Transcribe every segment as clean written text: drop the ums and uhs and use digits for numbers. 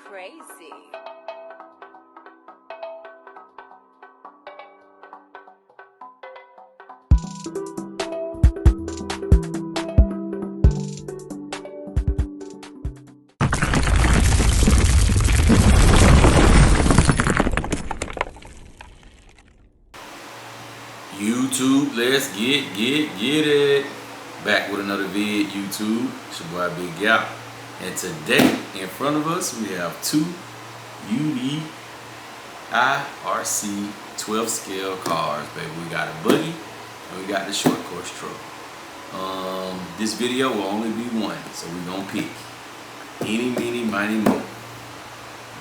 crazy. YouTube, let's get it. Back with another vid, YouTube. It's your boy Big Gap. And today, in front of us, we have two UDIRC 12 scale cars, baby. We got a buggy and we got the short course truck. This video will only be one, so we're gonna pick eeny, meeny, miny, mo.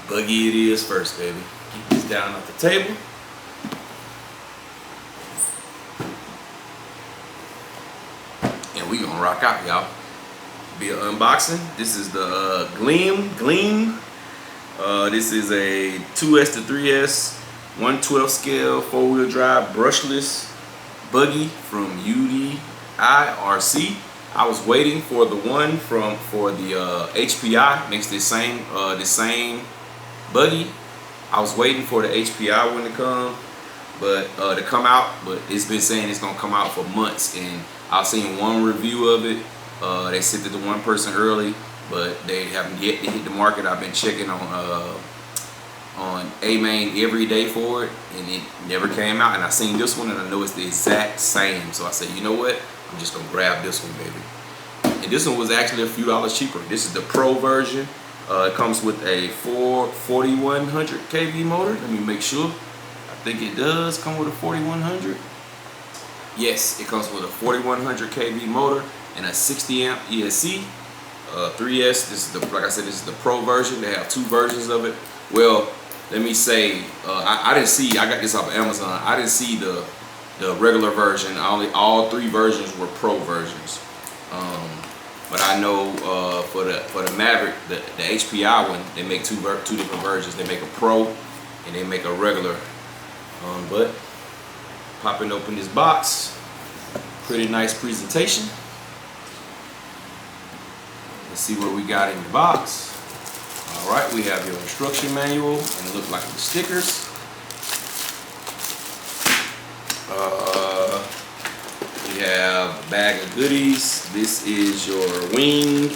Buggy it is first, baby. Get this down off the table. We gonna rock out, y'all. Be an unboxing. This is the GLEAM. This is a 2S to 3S 1/12 scale 4-wheel drive brushless buggy from UDIRC. I was waiting for the one for the HPI. Makes the same buggy. I was waiting for the HPI one to come, but it's been saying it's gonna come out for months, and I've seen one review of it. They sent it to one person early, but they haven't yet to hit the market. I've been checking on A-Main every day for it, and it never came out. And I seen this one, and I know it's the exact same. So I said, you know what? I'm just gonna grab this one, baby. And this one was actually a few dollars cheaper. This is the Pro version. It comes with a 4100 kV motor. Let me make sure. I think it does come with a 4100. Yes, it comes with a 4100 kV motor and a 60 amp ESC. 3S. This is like I said, this is the Pro version. They have two versions of it. Well, let me say, I didn't see. I got this off of Amazon. I didn't see the regular version. All three versions were Pro versions. But I know for the Maverick, the HPI one, they make two different versions. They make a Pro and they make a regular. But popping open this box, pretty nice presentation. Let's see what we got in the box. All right, we have your instruction manual, and it looks like the stickers. We have a bag of goodies. This is your wing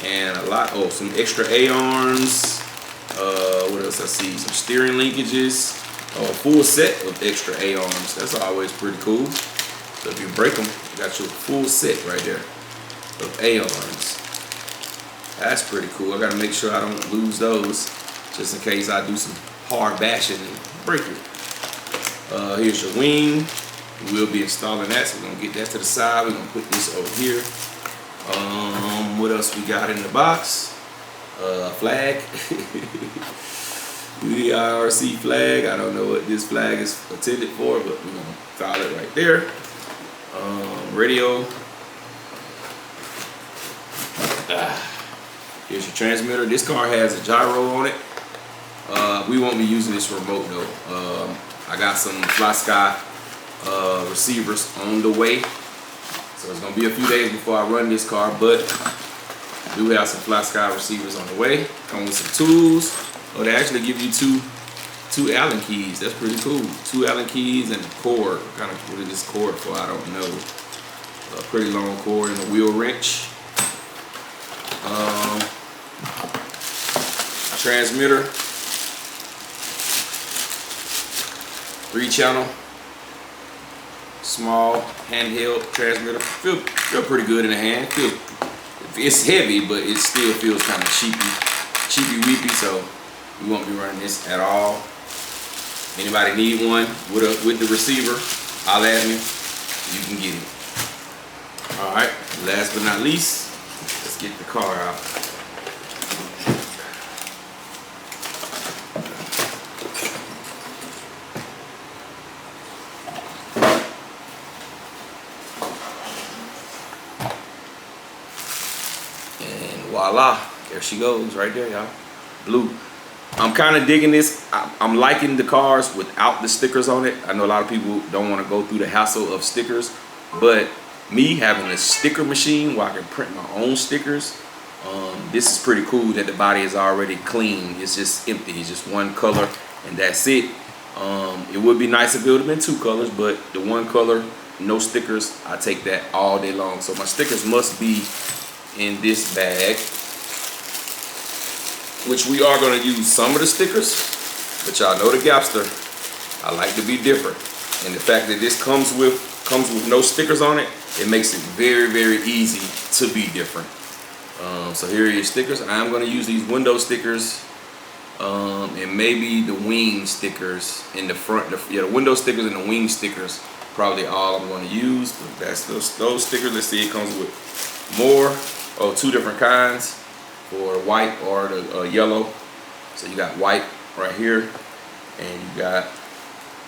and some extra A-arms. What else I see? Some steering linkages. A full set of extra A-arms. That's always pretty cool. So if you break them, you got your full set right there of A-arms. That's pretty cool. I gotta make sure I don't lose those, just in case I do some hard bashing and break it. Here's your wing. We'll be installing that, so we're gonna get that to the side. We're gonna put this over here. What else we got in the box? Flag. UDIRC flag. I don't know what this flag is intended for, but we're gonna file it right there. Radio. Here's your transmitter. This car has a gyro on it. We won't be using this remote though. I got some Fly Sky receivers on the way, so it's gonna be a few days before I run this car, but I do have some Fly Sky receivers on the way. Come with some tools. Oh, they actually give you two Allen keys. That's pretty cool. 2 Allen keys and a cord. What is this cord for? I don't know. A pretty long cord and a wheel wrench. Transmitter. 3-channel. Small handheld transmitter. Feel pretty good in the hand. It's heavy, but it still feels kind of cheapy weepy. So we won't be running this at all. Anybody need one with the receiver, holla at me. You can get it. All right. Last but not least, let's get the car out. And voila, there she goes, right there, y'all. Blue. I'm kind of digging this. I'm liking the cars without the stickers on it. I know a lot of people don't want to go through the hassle of stickers, but me having a sticker machine where I can print my own stickers This is pretty cool that the body is already clean. It's just empty. It's just one color and that's it. It would be nice if it would have been 2 colors, but the 1 color, no stickers, I take that all day long. So my stickers must be in this bag, which we are going to use some of the stickers, but y'all know the Gapster, I like to be different. And the fact that this comes with no stickers on it, it makes it very, very easy to be different. So here are your stickers. I'm going to use these window stickers and maybe the wing stickers in the front. The window stickers and the wing stickers probably all I'm going to use. But that's those stickers. Let's see, it comes with more. 2 different kinds for white or the yellow. So you got white right here and you got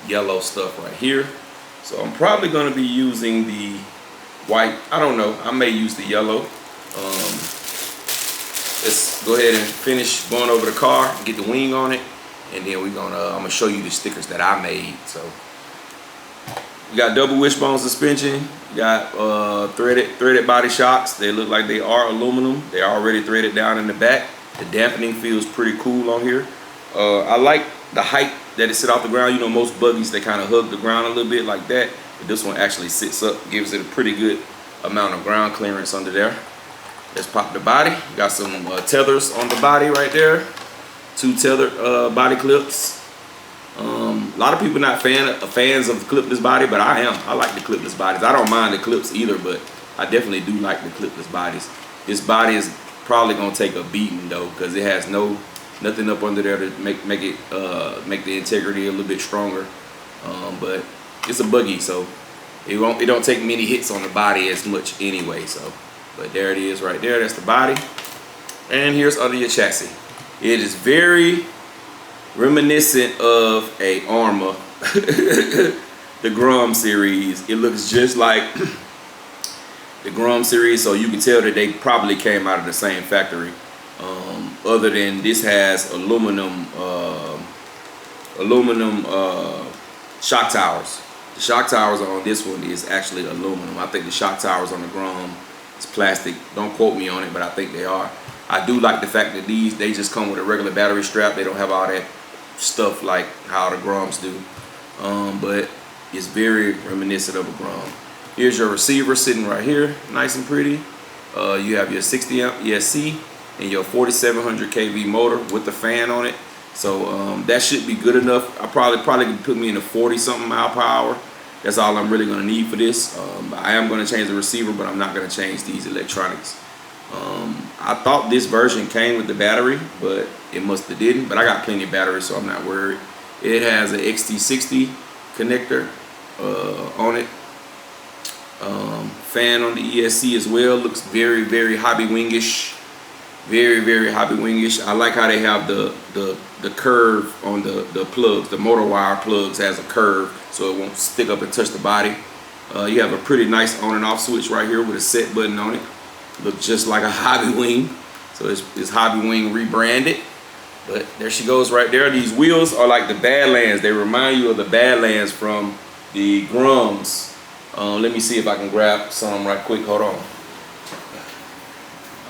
yellow stuff right here. So I'm probably going to be using the white. I don't know. I may use the yellow. Let's go ahead and finish going over the car, get the wing on it, and then I'm gonna show you the stickers that I made. So you got double wishbone suspension. You got threaded body shocks. They look like they are aluminum. They're already threaded down in the back. The dampening feels pretty cool on here. I like the height that it sit off the ground. You know, most buggies, they kind of hug the ground a little bit like that, but this one actually sits up, gives it a pretty good amount of ground clearance under there. Let's pop the body. You got some tethers on the body right there. 2 tethered body clips. A lot of people not fans of clipless body, but I am. I like the clipless bodies. I don't mind the clips either, but I definitely do like the clipless bodies. This body is probably gonna take a beating though, because it has nothing up under there to make the integrity a little bit stronger. But it's a buggy, so it don't take many hits on the body as much anyway. So, but there it is right there. That's the body, and here's under your chassis. It is very reminiscent of a Arma, the GLEAM series. It looks just like the GLEAM series, so you can tell that they probably came out of the same factory. Other than this has aluminum shock towers. The shock towers on this one is actually aluminum. I think the shock towers on the GLEAM is plastic. Don't quote me on it, but I think they are. I do like the fact that they just come with a regular battery strap. They don't have all that stuff like how the GLEAMs do. But it's very reminiscent of a GLEAM. Here's your receiver sitting right here, nice and pretty. You have your 60 amp ESC and your 4700 kV motor with the fan on it. So that should be good enough. I probably could put me in a 40 something mile per hour. That's all I'm really gonna need for this. I am gonna change the receiver, but I'm not gonna change these electronics. I thought this version came with the battery, but it must have didn't. But I got plenty of batteries, so I'm not worried. It has an XT60 connector on it. Fan on the ESC as well. Looks very, very hobby wingish. Very, very hobby wingish. I like how they have the curve on the plugs. The motor wire plugs has a curve, so it won't stick up and touch the body. You have a pretty nice on and off switch right here with a set button on it. Looks just like a Hobby Wing. So it's Hobby Wing rebranded. But there she goes right there. These wheels are like the Badlands. They remind you of the Badlands from the GLEAMs. Let me see if I can grab some right quick. Hold on.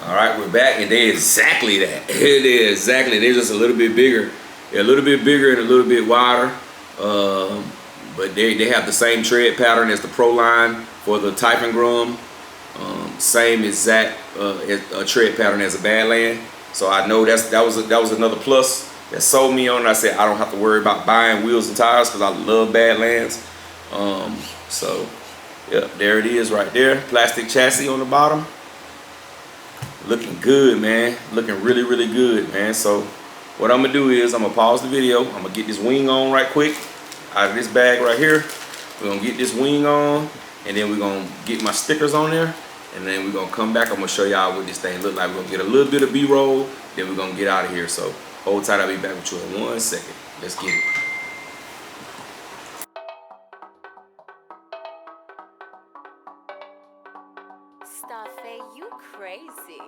All right, we're back, and they're exactly that. It is exactly. They're just a little bit bigger. They're a little bit bigger and a little bit wider. But they have the same tread pattern as the Pro line for the Typhon GLEAM. Same exact tread pattern as a Badland. So I know that was another plus that sold me on it. I said I don't have to worry about buying wheels and tires because I love Badlands. So yeah, there it is right there. Plastic chassis on the bottom. Looking good, man. Looking really, really good, man. So what I'm gonna do is I'm gonna pause the video. I'm gonna get this wing on right quick out of this bag right here. We're gonna get this wing on, and then we're gonna get my stickers on there, and then we're gonna come back. I'm gonna show y'all what this thing look like. We're gonna get a little bit of B-roll, then we're gonna get out of here. So hold tight, I'll be back with you in 1 second. Let's get it. Stuffy, you crazy.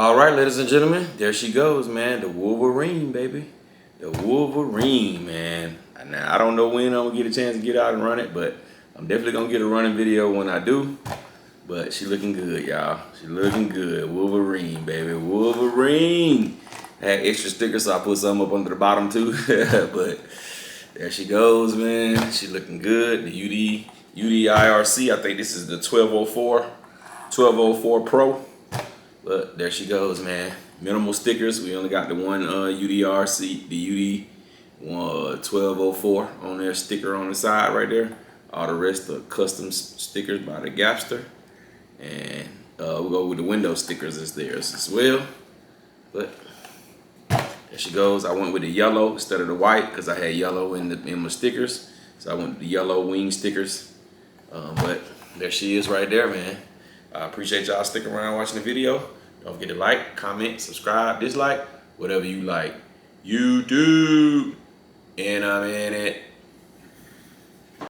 All right, ladies and gentlemen, there she goes, man. The Wolverine, baby. The Wolverine, man. Now, I don't know when I'm going to get a chance to get out and run it, but I'm definitely going to get a running video when I do. But she looking good, y'all. She looking good. Wolverine, baby. Wolverine. I had extra stickers, so I put some up under the bottom, too. But there she goes, man. She looking good. The UDIRC, I think this is the 1204 Pro. But there she goes, man. Minimal stickers. We only got the one UDIRC, the UD 1204 on there, sticker on the side right there. All the rest are custom stickers by the Gapster. And we'll go with the window stickers as theirs as well. But there she goes. I went with the yellow instead of the white because I had yellow in my stickers. So I went with the yellow wing stickers. But there she is right there, man. I appreciate y'all sticking around watching the video. Don't forget to like, comment, subscribe, dislike, whatever you like. YouTube, and I'm in it.